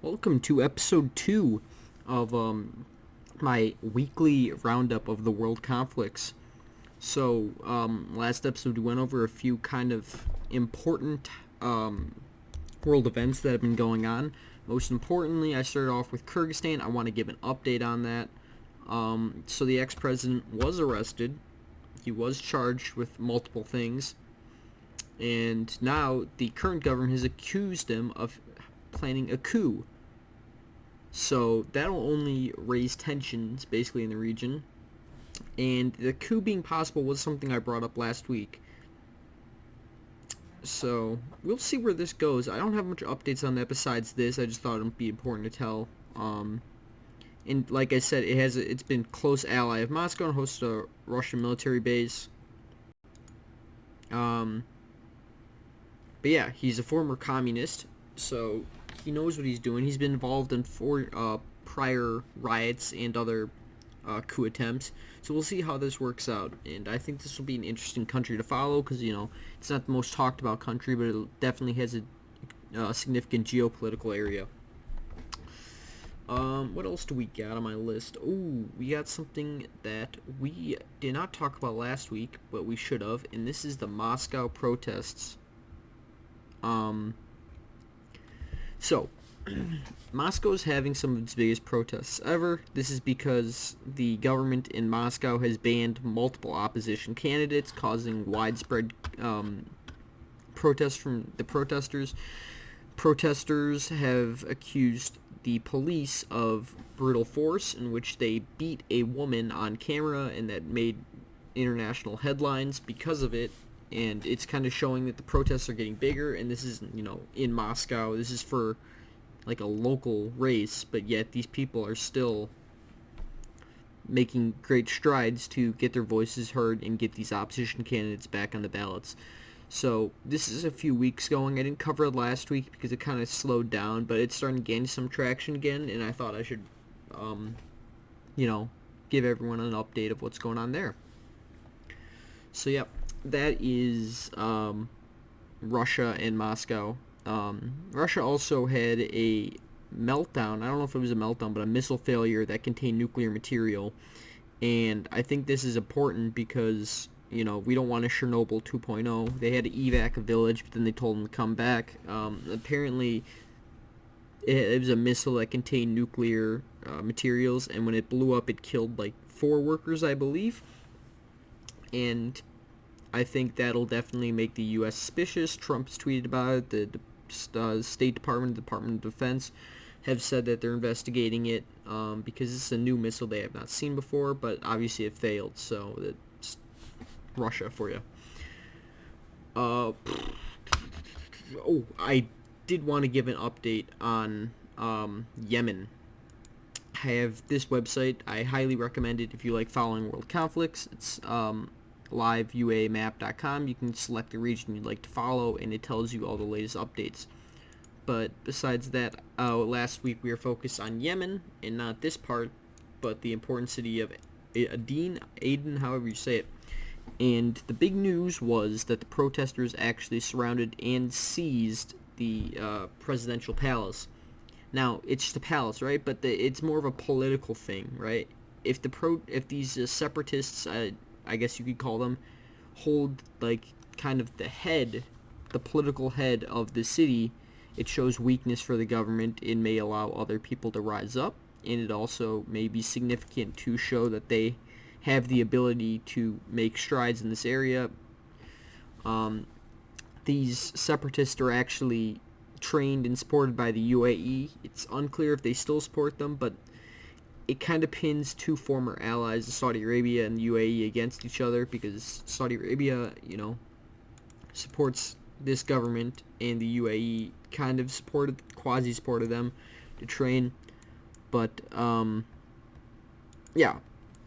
Welcome to episode 2 of my weekly roundup of the world conflicts. Last episode we went over a few kind of important world events that have been going on. Most importantly, I started off with Kyrgyzstan. I want to give an update on that. So the ex-president was arrested. He was charged with multiple things. And now the current government has accused him of planning a coup. So that'll only raise tensions basically in the region. And the coup being possible was something I brought up last week. So we'll see where this goes. I don't have much updates on that besides this. I just thought it would be important to tell. And like I said, it's been close ally of Moscow and hosts a Russian military base. Um, but yeah, he's a former communist, so he knows what he's doing. He's been involved in four prior riots and other coup attempts. So we'll see how this works out. And I think this will be an interesting country to follow because, it's not the most talked about country, but it definitely has a significant geopolitical area. What else do we got on my list? Oh, we got something that we did not talk about last week, but we should have, and this is the Moscow protests. So, Moscow is having some of its biggest protests ever. This is because the government in Moscow has banned multiple opposition candidates, causing widespread protests from the protesters. Protesters have accused the police of brutal force, in which they beat a woman on camera, and that made international headlines because of it. And it's kind of showing that the protests are getting bigger, and this is, in Moscow. This is for like a local race, but yet these people are still making great strides to get their voices heard and get these opposition candidates back on the ballots. So this is a few weeks going. I didn't cover it last week because it kind of slowed down, but it's starting to gain some traction again, and I thought I should, give everyone an update of what's going on there. So, yep, that is Russia and Moscow. Russia also had a meltdown. I don't know if it was a meltdown, but a missile failure that contained nuclear material. And I think this is important because, we don't want a Chernobyl 2.0. They had to evac a village, but then they told them to come back. Apparently, it was a missile that contained nuclear materials, and when it blew up, it killed like 4 workers, I believe. And I think that'll definitely make the U.S. suspicious. Trump's tweeted about it. The State Department, the Department of Defense, have said that they're investigating it because it's a new missile they have not seen before, but obviously it failed, so it's Russia for you. I did want to give an update on Yemen. I have this website. I highly recommend it if you like following world conflicts. It's liveuamap.com. You can select the region you'd like to follow, and it tells you all the latest updates. But besides that, last week we were focused on Yemen, and not this part, but the important city of Aden, however you say it. And the big news was that the protesters actually surrounded and seized the presidential palace. Now, it's just a palace, right? But it's more of a political thing, right? If these separatists, I guess you could call them, hold like kind of the political head of the city, it shows weakness for the government. It may allow other people to rise up, and it also may be significant to show that they have the ability to make strides in this area. These separatists are actually trained and supported by the UAE. It's unclear if they still support them, but it kind of pins 2 former allies, Saudi Arabia and the UAE, against each other because Saudi Arabia, supports this government, and the UAE kind of quasi-supported them to train. But, yeah.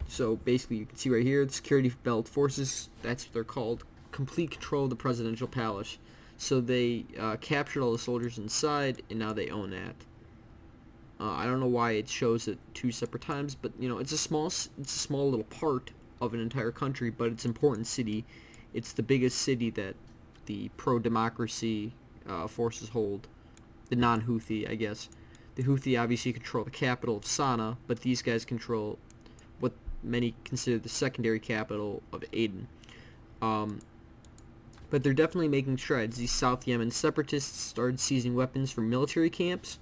So basically, you can see right here, the security belt forces, that's what they're called, complete control of the presidential palace. So they captured all the soldiers inside, and now they own that. I don't know why it shows it 2 separate times, but it's a small little part of an entire country, but it's an important city. It's the biggest city that the pro-democracy forces hold, the non-Houthi, I guess. The Houthi obviously control the capital of Sana'a, but these guys control what many consider the secondary capital of Aden. But they're definitely making strides. These South Yemen separatists started seizing weapons from military camps.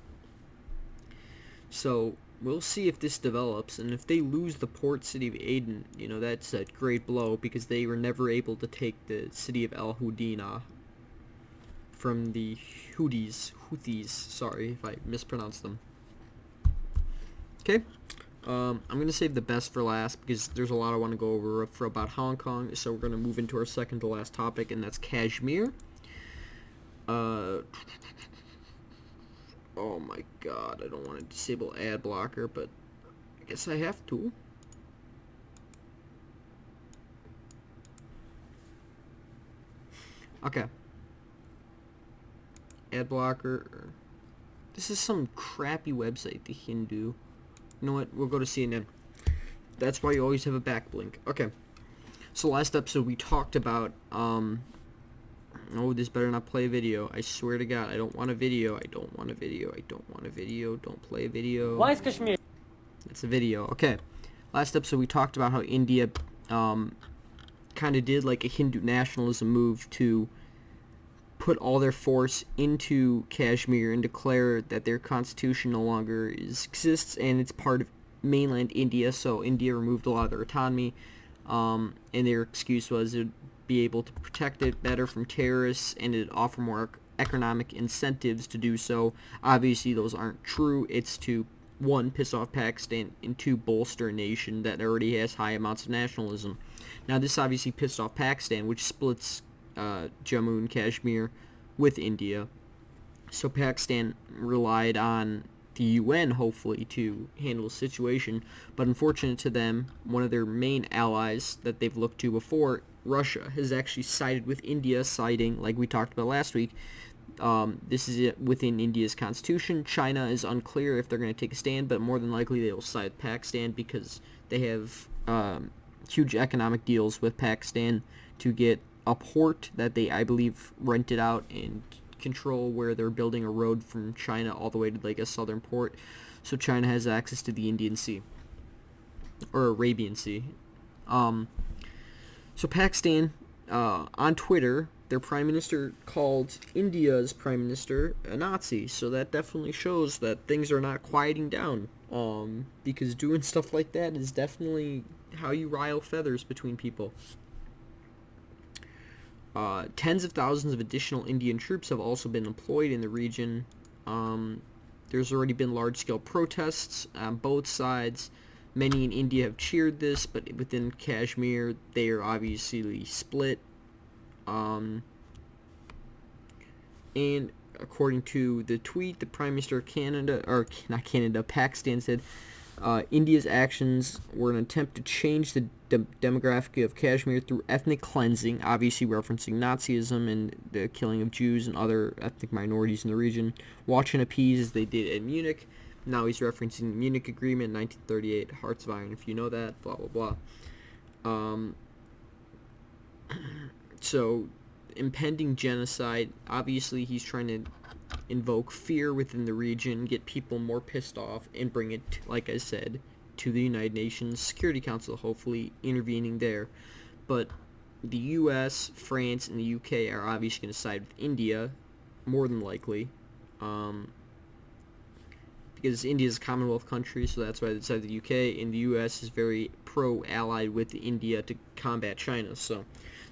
So we'll see if this develops, and if they lose the port city of Aden, that's a great blow, because they were never able to take the city of El Houdina from the Houthis, sorry if I mispronounced them. Okay, I'm going to save the best for last, because there's a lot I want to go over about Hong Kong, so we're going to move into our second to last topic, and that's Kashmir. Oh my god, I don't want to disable ad blocker, but I guess I have to. Okay. Ad blocker. This is some crappy website, the Hindu. You know what? We'll go to CNN. That's why you always have a back blink. Okay. So last episode we talked about, oh, this better not play a video. I swear to God, I don't want a video. I don't want a video. I don't want a video. Don't play a video. Why is Kashmir? It's a video. Okay. Last episode we talked about how India kind of did like a Hindu nationalism move to put all their force into Kashmir and declare that their constitution no longer exists and it's part of mainland India. So India removed a lot of their autonomy, and their excuse was it would be able to protect it better from terrorists and it'd offer more economic incentives to do so. Obviously those aren't true. It's to, one, piss off Pakistan, and two, bolster a nation that already has high amounts of nationalism. Now this obviously pissed off Pakistan, which splits Jammu and Kashmir with India. So Pakistan relied on the UN, hopefully, to handle the situation. But unfortunate to them, one of their main allies that they've looked to before, Russia, has actually sided with India, citing, like we talked about last week, this is it within India's constitution. China is unclear if they're going to take a stand, but more than likely they will side with Pakistan because they have huge economic deals with Pakistan to get a port that they, I believe, rented out and control, where they're building a road from China all the way to like a southern port. So China has access to the Indian Sea or Arabian Sea. So Pakistan, on Twitter, their prime minister called India's prime minister a Nazi. So that definitely shows that things are not quieting down. Because doing stuff like that is definitely how you rile feathers between people. Tens of thousands of additional Indian troops have also been employed in the region. There's already been large-scale protests on both sides. Many in India have cheered this, but within Kashmir, they are obviously split. And according to the tweet, the Prime Minister of Pakistan said, India's actions were an attempt to change the demographic of Kashmir through ethnic cleansing, obviously referencing Nazism and the killing of Jews and other ethnic minorities in the region. Watch and appease, as they did at Munich. Now he's referencing the Munich Agreement, 1938, Hearts of Iron, if you know that, blah, blah, blah. So, impending genocide, obviously he's trying to invoke fear within the region, get people more pissed off, and bring it, like I said, to the United Nations Security Council, hopefully intervening there. But the US, France, and the UK are obviously going to side with India, more than likely, because India is a Commonwealth country, so that's why they decided the UK, and the US is very pro-allied with India to combat China. So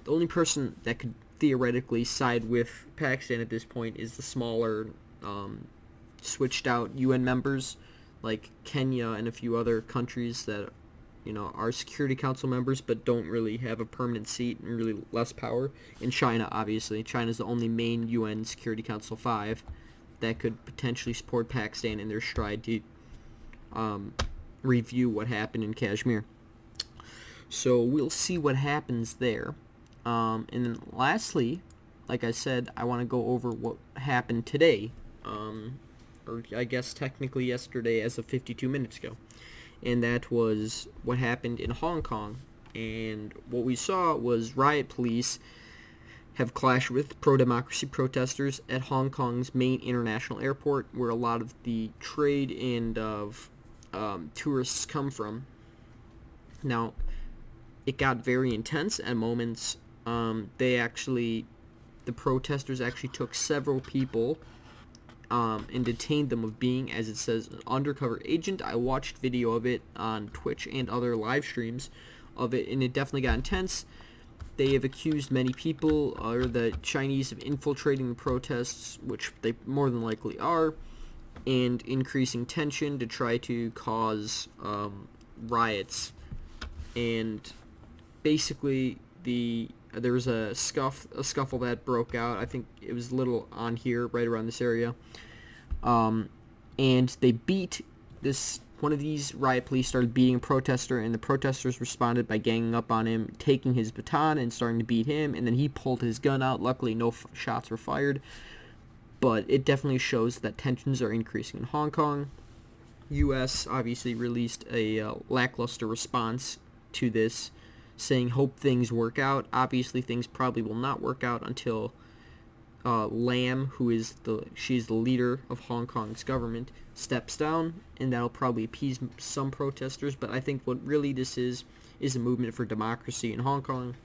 the only person that could theoretically side with Pakistan at this point is the smaller, switched out UN members like Kenya and a few other countries that, are Security Council members but don't really have a permanent seat and really less power. And China, obviously. China's the only main UN Security Council 5 that could potentially support Pakistan in their stride to review what happened in Kashmir. So we'll see what happens there. And then lastly, like I said, I want to go over what happened today, or I guess technically yesterday as of 52 minutes ago. And that was what happened in Hong Kong. And what we saw was riot police have clashed with pro-democracy protesters at Hong Kong's main international airport, where a lot of the trade and of tourists come from. Now, it got very intense at moments. The protesters actually took several people and detained them of being, as it says, an undercover agent. I watched video of it on Twitch and other live streams of it, and it definitely got intense. They have accused many people, or the Chinese, of infiltrating the protests, which they more than likely are, and increasing tension to try to cause riots. And basically, there was a scuffle that broke out. I think it was a little on here, right around this area. And they beat this. One of these riot police started beating a protester, and the protesters responded by ganging up on him, taking his baton and starting to beat him, and then he pulled his gun out. Luckily, no shots were fired, but it definitely shows that tensions are increasing in Hong Kong. U.S. obviously released a lackluster response to this, saying hope things work out. Obviously, things probably will not work out until Lam, she's the leader of Hong Kong's government, steps down, and that'll probably appease some protesters. But I think what really this is a movement for democracy in Hong Kong.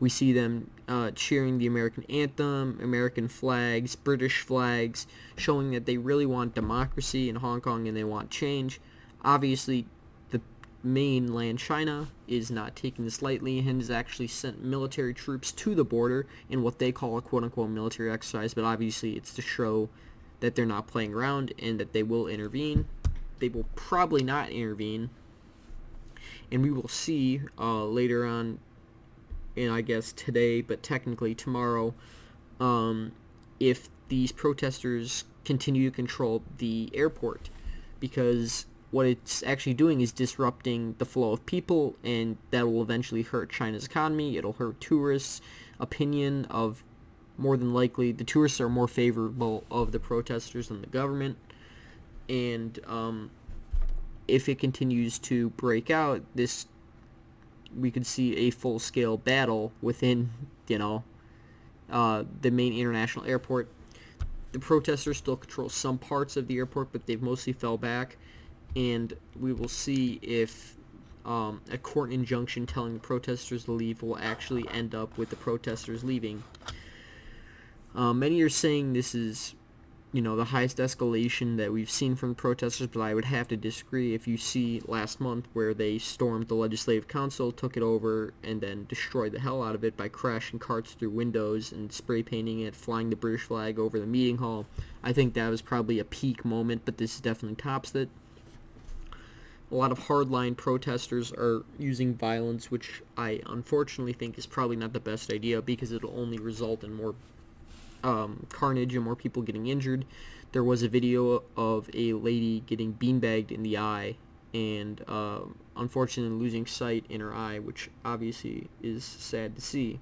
We see them cheering the American anthem, American flags, British flags, showing that they really want democracy in Hong Kong and they want change. Obviously, the mainland China is not taking this lightly and has actually sent military troops to the border in what they call a quote-unquote military exercise, but obviously it's to show that they're not playing around and that they will intervene. They will probably not intervene, and we will see later on, and I guess today, but technically tomorrow, if these protesters continue to control the airport, because what it's actually doing is disrupting the flow of people, and that will eventually hurt China's economy. It'll hurt tourists' opinion of, more than likely, the tourists are more favorable of the protesters than the government, and if it continues to break out, we could see a full-scale battle within, the main international airport. The protesters still control some parts of the airport, but they've mostly fell back, and we will see if a court injunction telling the protesters to leave will actually end up with the protesters leaving. Many are saying this is, the highest escalation that we've seen from the protesters, but I would have to disagree. If you see last month where they stormed the Legislative Council, took it over, and then destroyed the hell out of it by crashing carts through windows and spray painting it, flying the British flag over the meeting hall, I think that was probably a peak moment, but this definitely tops it. A lot of hardline protesters are using violence, which I unfortunately think is probably not the best idea because it'll only result in more carnage and more people getting injured. There was a video of a lady getting beanbagged in the eye and unfortunately losing sight in her eye, which obviously is sad to see.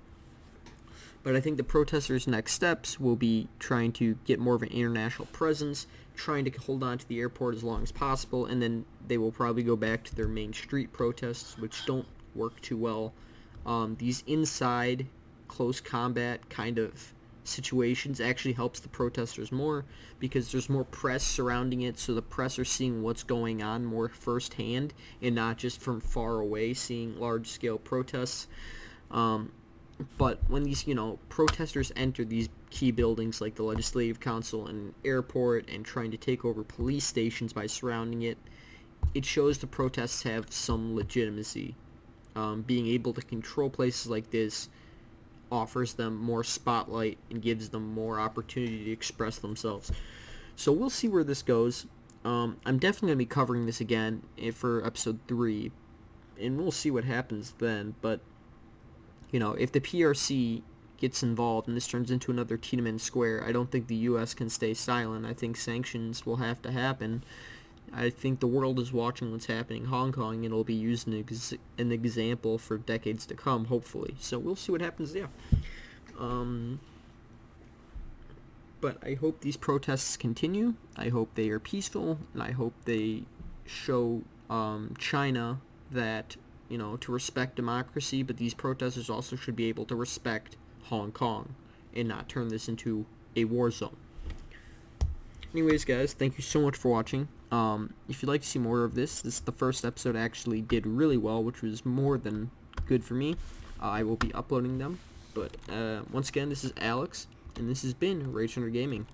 But I think the protesters' next steps will be trying to get more of an international presence, trying to hold on to the airport as long as possible, and then they will probably go back to their main street protests, which don't work too well. These inside close combat kind of situations actually helps the protesters more because there's more press surrounding it, so the press are seeing what's going on more firsthand and not just from far away seeing large-scale protests. But when these, protesters enter these key buildings like the Legislative Council and airport and trying to take over police stations by surrounding it, it shows the protests have some legitimacy. Being able to control places like this offers them more spotlight and gives them more opportunity to express themselves. So we'll see where this goes. I'm definitely going to be covering this again for episode 3, and we'll see what happens then. But, if the PRC gets involved and this turns into another Tiananmen Square, I don't think the U.S. can stay silent. I think sanctions will have to happen. I think the world is watching what's happening in Hong Kong, and it'll be used an example for decades to come, hopefully. So we'll see what happens there. But I hope these protests continue. I hope they are peaceful, and I hope they show China that, to respect democracy, but these protesters also should be able to respect Hong Kong and not turn this into a war zone. Anyways, guys, thank you so much for watching. If you'd like to see more of this is the first episode actually did really well, which was more than good for me. I will be uploading them. But once again, this is Alex, and this has been Rage Hunter Gaming.